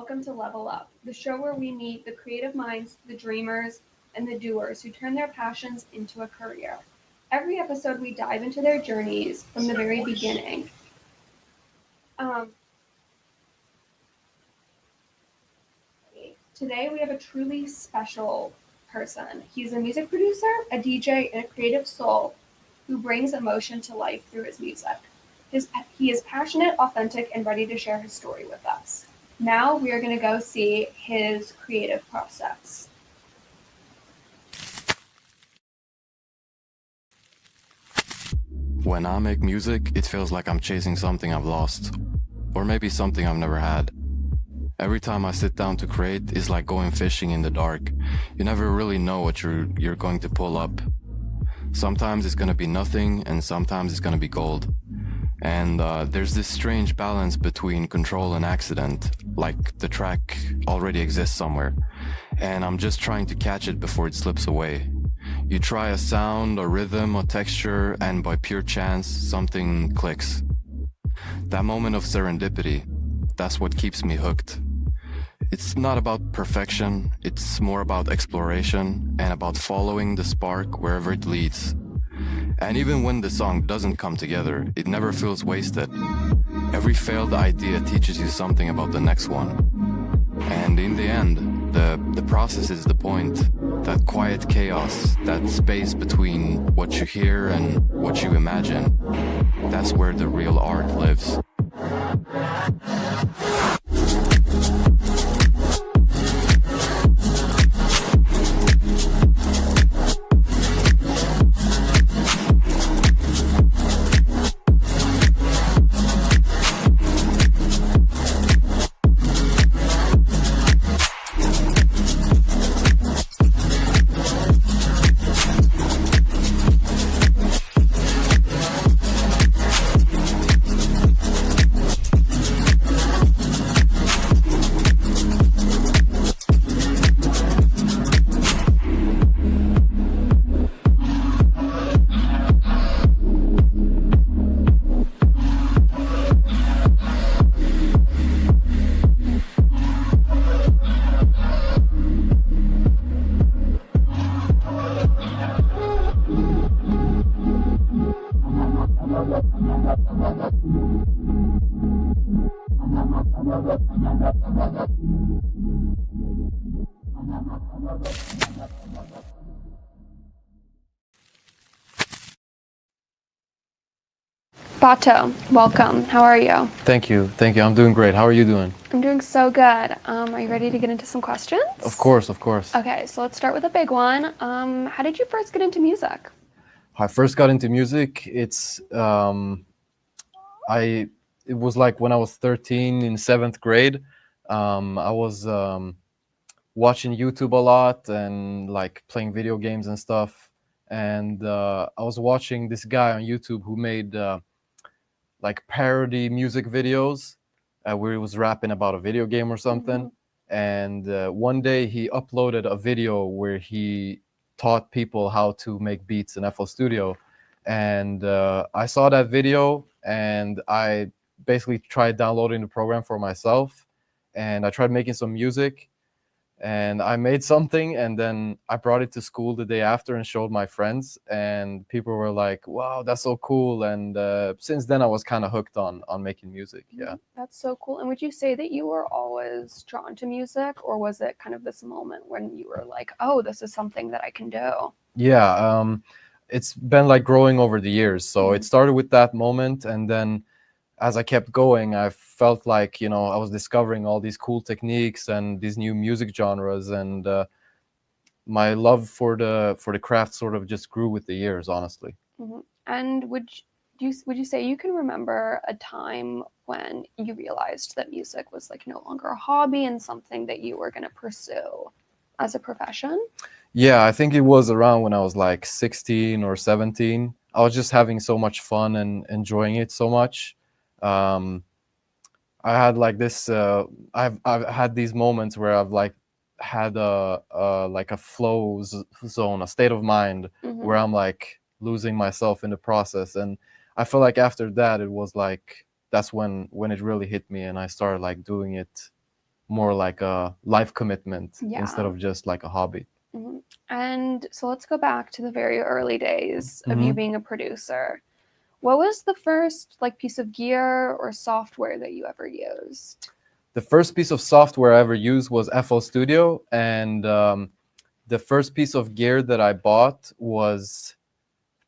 welcome to Level Up, the show where we meet the creative minds, the dreamers, and the doers who turn their passions into a career. Every episode, we dive into their journeys from the very beginning. Today, we have a truly special person. He's a music producer, a DJ, and a creative soul who brings emotion to life through his music. He is passionate, authentic, and ready to share his story with us. Now we are going to go see his creative process. When I make music, it feels like I'm chasing something I've lost, or maybe something I've never had. Every time I sit down to create, it's like going fishing in the dark. You never really know what you're going to pull up. Sometimes it's going to be nothing, and sometimes it's going to be gold. And there's this strange balance between control and accident, like the track already exists somewhere, and I'm just trying to catch it before it slips away. You try a sound, a rhythm, a texture, and by pure chance, something clicks. That moment of serendipity, that's what keeps me hooked. It's not about perfection, it's more about exploration and about following the spark wherever it leads. And even when the song doesn't come together, it never feels wasted. Every failed idea teaches you something about the next one. And in the end, the process is the point. That quiet chaos, that space between what you hear and what you imagine, that's where the real art lives. Bato, welcome. How are you? Thank you. I'm doing great. How are you doing? I'm doing so good. Are you ready to get into some questions? Of course. Okay, so let's start with a big one. How did you first get into music? I first got into music. It was like when I was 13 in 7th grade. I was watching YouTube a lot and like playing video games and stuff. And I was watching this guy on YouTube who made like parody music videos where he was rapping about a video game or something. Mm-hmm. And one day he uploaded a video where he taught people how to make beats in FL Studio. And I saw that video and I basically tried downloading the program for myself. And I tried making some music. And I made something, and then I brought it to school the day after and showed my friends, and people were like, wow, that's so cool. And since then I was kind of hooked on making music. Yeah, that's so cool. And would you say that you were always drawn to music, or was it kind of this moment when you were like, oh, this is something that I can do? Yeah, it's been like growing over the years. So It started with that moment, and then as I kept going, I felt like, I was discovering all these cool techniques and these new music genres, and my love for the craft sort of just grew with the years, honestly. Mm-hmm. And would you say you can remember a time when you realized that music was like no longer a hobby and something that you were going to pursue as a profession? Yeah, I think it was around when I was like 16 or 17. I was just having so much fun and enjoying it so much. I had like this. I've had these moments where I've like had a flow zone, a state of mind where I'm like losing myself in the process, and I feel like after that it was like that's when it really hit me, and I started like doing it more like a life commitment Yeah. instead of just like a hobby. Mm-hmm. And so let's go back to the very early days of you being a producer. What was the first like piece of gear or software that you ever used? The first piece of software I ever used was FL Studio, and the first piece of gear that I bought was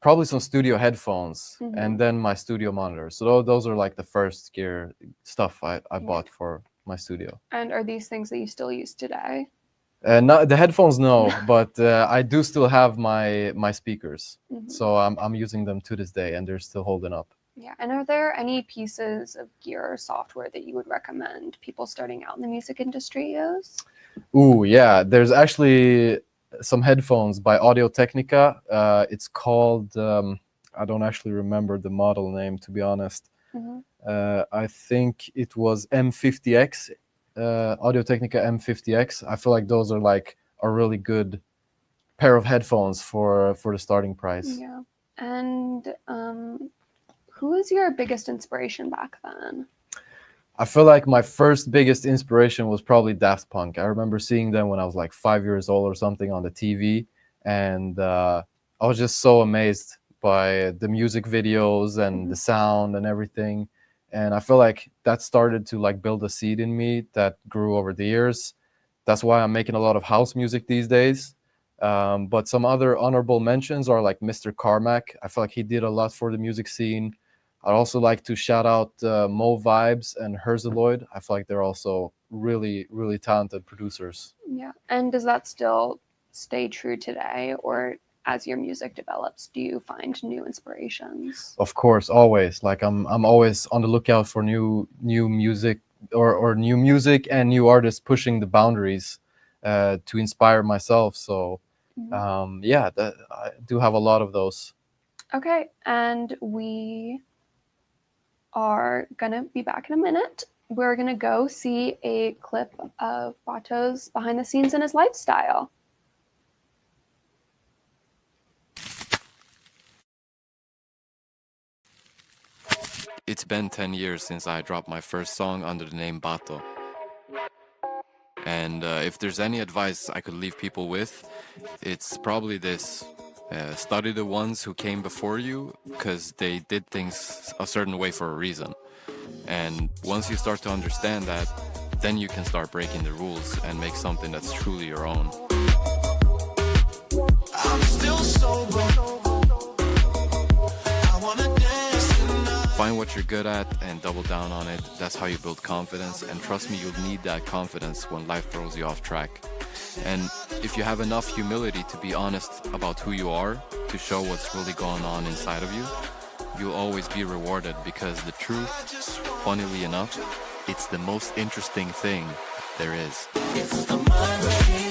probably some studio headphones and then my studio monitor. So those are like the first gear stuff I bought for my studio. And are these things that you still use today? Not the headphones, no, but I do still have my speakers. So I'm using them to this day, and they're still holding up. Yeah. And are there any pieces of gear or software that you would recommend people starting out in the music industry use? Ooh, yeah. There's actually some headphones by Audio Technica. It's called, I don't actually remember the model name, to be honest. I think it was M50X, Audio Technica M50X. I feel like those are like a really good pair of headphones for the starting price. Yeah. And who was your biggest inspiration back then? I feel like my first biggest inspiration was probably Daft Punk. I remember seeing them when I was like 5 years old or something on the TV, and I was just so amazed by the music videos and the sound and everything. And I feel like that started to like build a seed in me that grew over the years. That's why I'm making a lot of house music these days. But some other honorable mentions are like Mr. Carmack. I feel like he did a lot for the music scene. I'd also like to shout out Mo Vibes and Herzeloid. I feel like they're also really, really talented producers. Yeah. And does that still stay true today, or as your music develops, do you find new inspirations? Of course, always. Like I'm always on the lookout for new music or new music and new artists pushing the boundaries to inspire myself. So yeah, I do have a lot of those. Okay, and we are gonna be back in a minute. We're gonna go see a clip of Bato's behind the scenes in his lifestyle. It's been 10 years since I dropped my first song under the name Bato. And if there's any advice I could leave people with, it's probably this. Study the ones who came before you, because they did things a certain way for a reason. And once you start to understand that, then you can start breaking the rules and make something that's truly your own. I'm still sober. I wanna dance tonight. Find what you're good at and double down on it. That's how you build confidence. And trust me, you'll need that confidence when life throws you off track. And if you have enough humility to be honest about who you are, to show what's really going on inside of you, you'll always be rewarded, because the truth, funnily enough, it's the most interesting thing there is. It's the mind.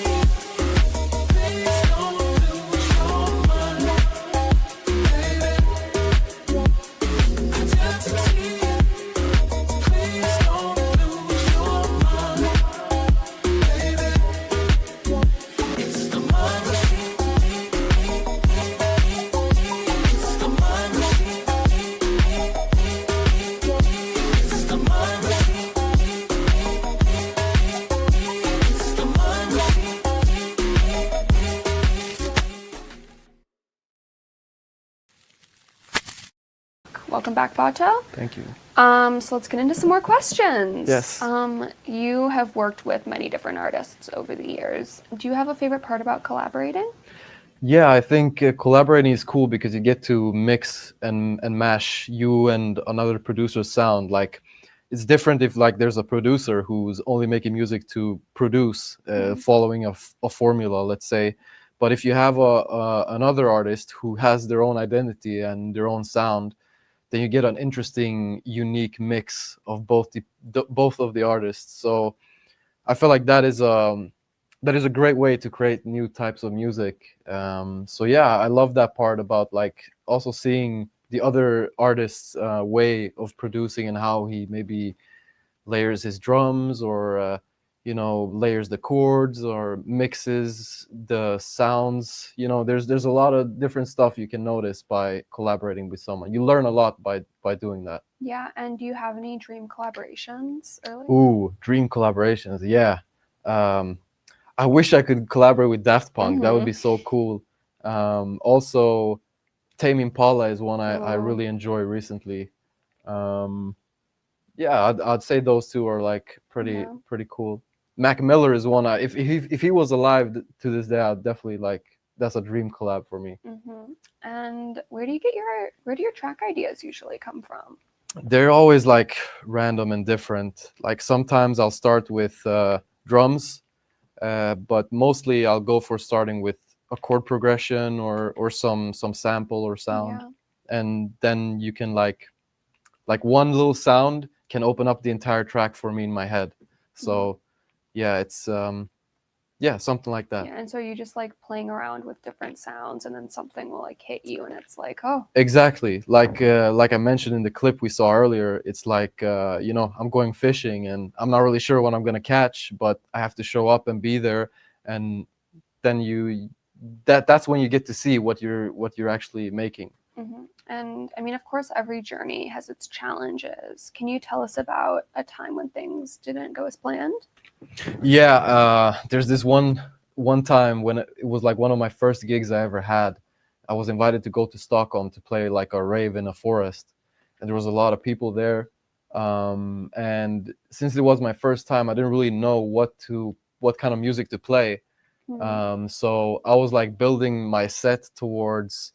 Welcome back, Bato. Thank you. So let's get into some more questions. Yes. You have worked with many different artists over the years. Do you have a favorite part about collaborating? Yeah, I think collaborating is cool because you get to mix and mash you and another producer's sound. Like, it's different if like there's a producer who's only making music to produce, following a formula, let's say. But if you have another artist who has their own identity and their own sound, then you get an interesting, unique mix of both of the artists. So I feel like that is a great way to create new types of music. So yeah, I love that part about like also seeing the other artist's way of producing and how he maybe layers his drums or layers the chords or mixes the sounds. There's a lot of different stuff you can notice by collaborating with someone. You learn a lot by doing that. Yeah, and do you have any dream collaborations early? Ooh, dream collaborations. Yeah. I wish I could collaborate with Daft Punk. That would be so cool. Also, Tame Impala is one I really enjoy recently. Yeah, I'd say those two are like pretty cool. Mac Miller is one. If he was alive to this day, I'd definitely like. That's a dream collab for me. And where do your track ideas usually come from? They're always like random and different. Like sometimes I'll start with drums, but mostly I'll go for starting with a chord progression or some sample or sound, and then you can like one little sound can open up the entire track for me in my head. So yeah, it's something like that. Yeah, and so you just like playing around with different sounds, and then something will like hit you, and it's like, oh. Exactly. Like I mentioned in the clip we saw earlier, it's like I'm going fishing and I'm not really sure what I'm gonna catch, but I have to show up and be there, and then that's when you get to see what you're actually making. And I mean, of course, every journey has its challenges. Can you tell us about a time when things didn't go as planned? Yeah, there's this one time when it was like one of my first gigs I ever had. I was invited to go to Stockholm to play like a rave in a forest, and there was a lot of people there. And since it was my first time, I didn't really know what kind of music to play. So I was like building my set towards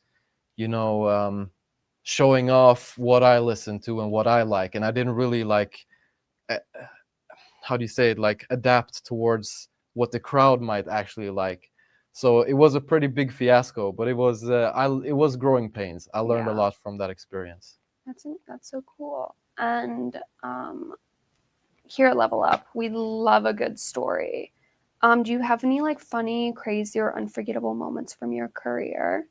showing off what I listen to and what I like, and I didn't really like how do you say it, like adapt towards what the crowd might actually like. So it was a pretty big fiasco, but it was growing pains. I learned a lot from that experience. That's so cool. And here at Level Up, we love a good story. Do you have any like funny, crazy, or unforgettable moments from your career?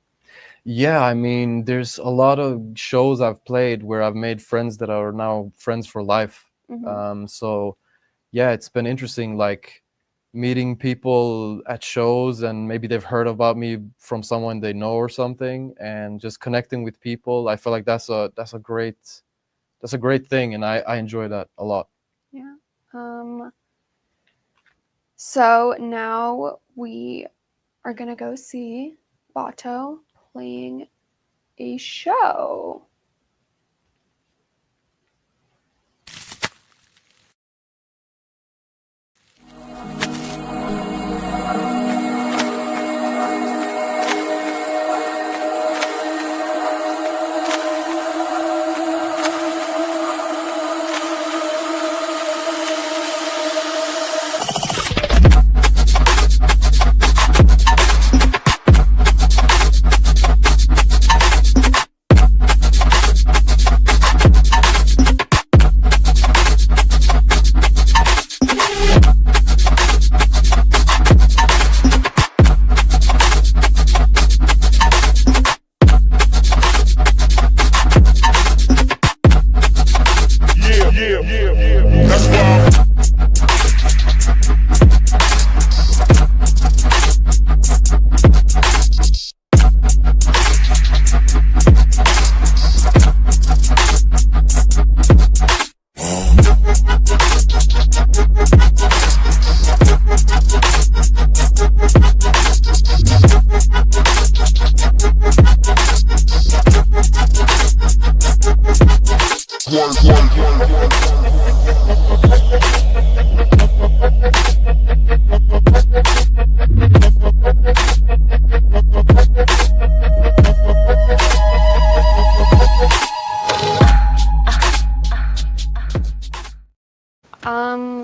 Yeah, I mean, there's a lot of shows I've played where I've made friends that are now friends for life. So yeah, it's been interesting, like meeting people at shows, and maybe they've heard about me from someone they know or something, and just connecting with people. I feel like that's a great thing, and I enjoy that a lot. Yeah. So now we are gonna go see Bato playing a show.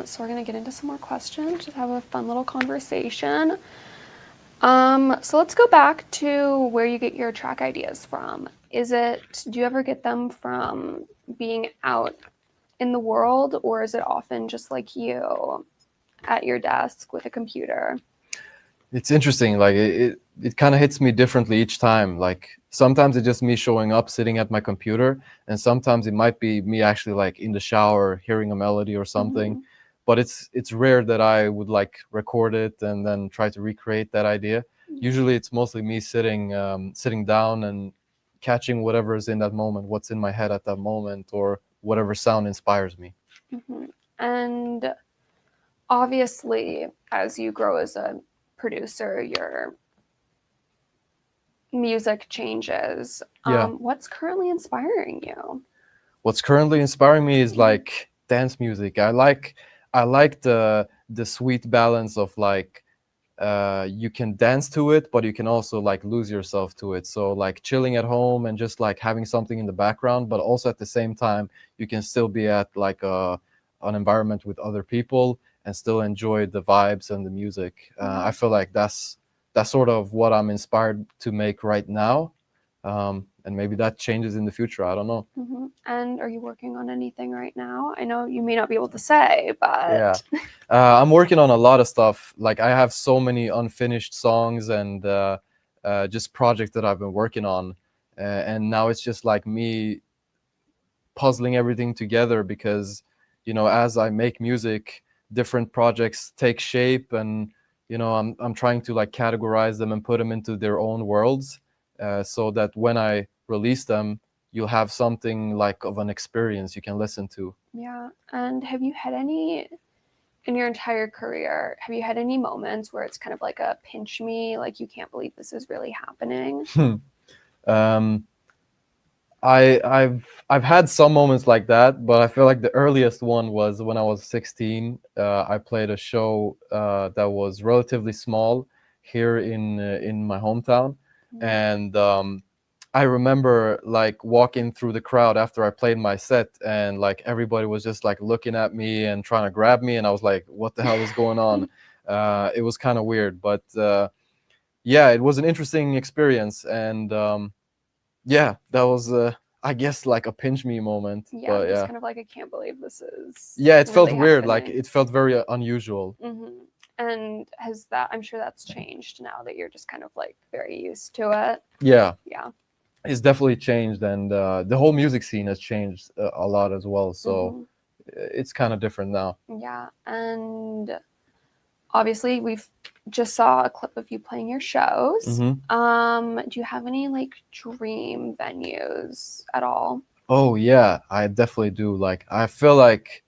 So we're gonna get into some more questions, just have a fun little conversation. So let's go back to where you get your track ideas from. Do you ever get them from being out in the world, or is it often just like you at your desk with a computer? It's interesting, like it kind of hits me differently each time. Like sometimes it's just me showing up, sitting at my computer, and sometimes it might be me actually like in the shower, hearing a melody or something. but it's rare that I would like record it and then try to recreate that idea. Usually it's mostly me sitting down and catching whatever is in that moment, what's in my head at that moment, or whatever sound inspires me. Mm-hmm. And obviously, as you grow as a producer, your music changes. Yeah. What's currently inspiring you? What's currently inspiring me is like dance music. I like the sweet balance of like you can dance to it, but you can also like lose yourself to it. So like chilling at home and just like having something in the background, but also at the same time you can still be at like an environment with other people and still enjoy the vibes and the music. I feel like that's sort of what I'm inspired to make right now, and maybe that changes in the future. I don't know. Mm-hmm. And are you working on anything right now? I know you may not be able to say, but Yeah, I'm working on a lot of stuff. Like I have so many unfinished songs and just projects that I've been working on, and now it's just like me puzzling everything together because, you know, as I make music, different projects take shape, and you know, I'm trying to like categorize them and put them into their own worlds, so that when I release them, you'll have something like of an experience you can listen to. yeah. And have you had any in your entire career? Have you had any moments where it's kind of like a pinch me, like you can't believe this is really happening? um, I've had some moments like that, but I feel like the earliest one was when I was 16. I played a show that was relatively small here in my hometown, and I remember like walking through the crowd after I played my set, and like everybody was just like looking at me and trying to grab me, and I was like, "What the hell is going on?" It was kind of weird, but yeah, it was an interesting experience, and yeah, that was I guess like a pinch me moment. Yeah, But just yeah, kind of like I can't believe this is yeah, it felt really weird. Like happening. it felt very unusual. Mm-hmm. And has that? I'm sure that's changed now that you're just kind of like very used to it. Yeah, Yeah. it's definitely changed, and the whole music scene has changed a lot as well. So it's kind of different now. Yeah. And obviously, we've just saw a clip of you playing your shows. Do you have any like dream venues at all? Oh yeah, I definitely do. Like I feel like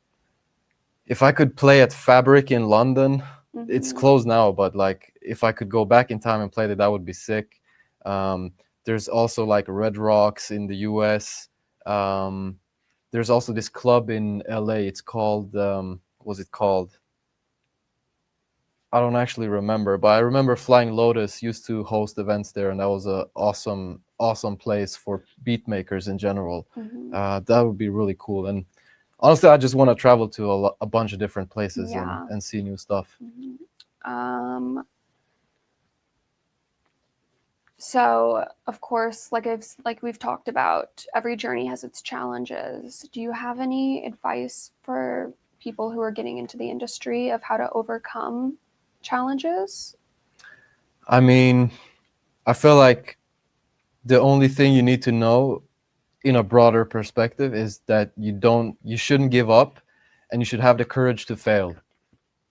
if I could play at Fabric in London, it's closed now, but like if I could go back in time and play it, that would be sick. There's also like Red Rocks in the US. There's also this club in LA. It's called what was it called? I don't actually remember, but I remember Flying Lotus used to host events there, and that was a awesome place for beat makers in general. That would be really cool. And honestly, I just want to travel to a bunch of different places and see new stuff. So, of course, like we've talked about, every journey has its challenges. Do you have any advice for people who are getting into the industry of how to overcome challenges? I mean, I feel like the only thing you need to know in a broader perspective is that you shouldn't give up, and you should have the courage to fail.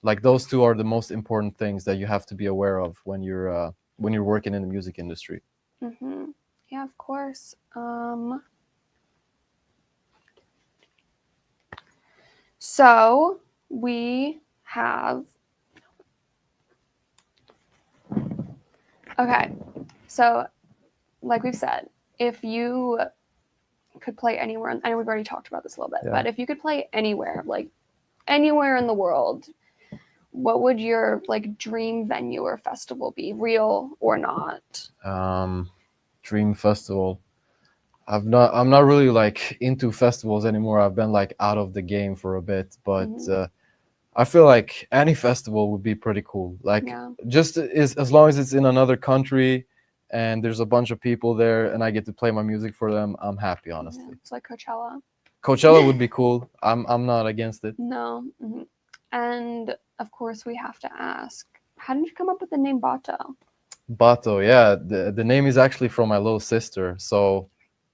Like those two are the most important things that you have to be aware of when you're working in the music industry. Yeah, of course. So we have. Okay, so like we've said, if you could play anywhere, I know we've already talked about this a little bit, but if you could play anywhere, like anywhere in the world, what would your like dream venue or festival be, real or not? Dream festival. I'm not really like into festivals anymore. I've been like out of the game for a bit, but I feel like any festival would be pretty cool. Like just as long as it's in another country and there's a bunch of people there and I get to play my music for them, I'm happy, honestly. It's like Coachella. Coachella would be cool. I'm not against it. No. And of course we have to ask, how did you come up with the name Bato? Bato, yeah. The name is actually from my little sister. So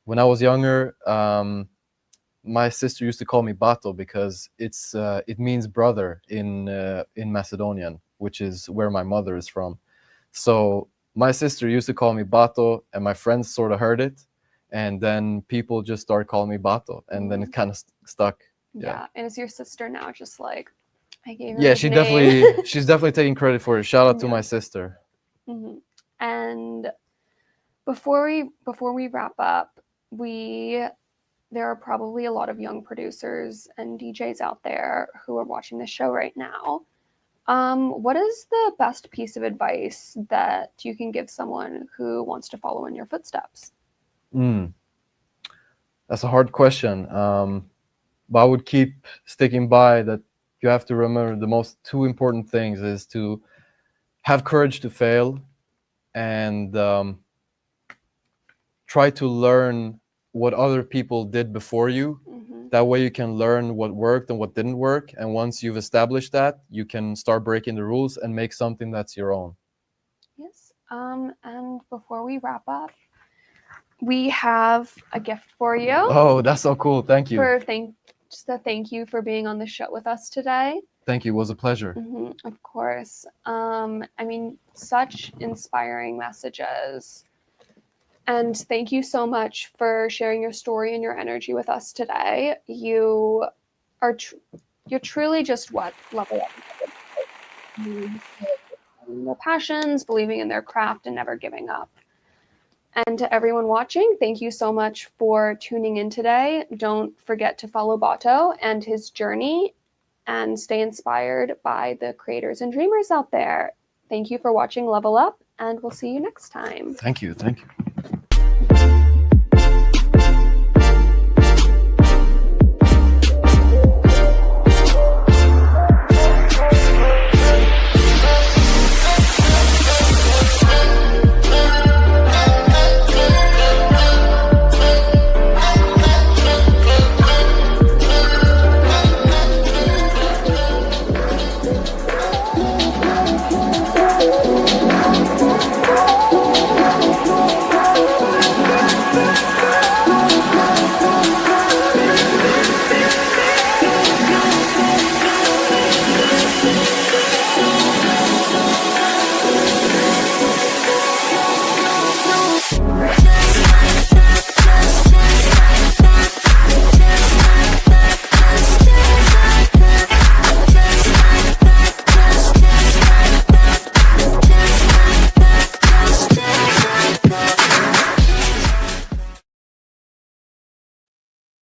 when I was younger, my sister used to call me Bato because it means brother in Macedonian, which is where my mother is from. So my sister used to call me Bato, and my friends sort of heard it, and then people just started calling me Bato, and then it kind of stuck. Yeah. And is your sister now just like, I gave her Yeah, a name. she's definitely taking credit for it. Shout out to Yeah. my sister. And before we wrap up, there are probably a lot of young producers and DJs out there who are watching the show right now. What is the best piece of advice that you can give someone who wants to follow in your footsteps? That's a hard question. But I would keep sticking by that you have to remember the most two important things is to have courage to fail and try to learn what other people did before you. That way you can learn what worked and what didn't work. And once you've established that, you can start breaking the rules and make something that's your own. Yes. And before we wrap up, we have a gift for you. Oh, that's so cool. Thank you. Just a thank you for being on the show with us today. Thank you. It was a pleasure. Of course. I mean, such inspiring messages. And thank you so much for sharing your story and your energy with us today. You're truly just what level up. Their passions, believing in their craft, and never giving up. And to everyone watching, thank you so much for tuning in today. Don't forget to follow Bato and his journey and stay inspired by the creators and dreamers out there. Thank you for watching Level Up, and we'll see you next time. Thank you. Thank you.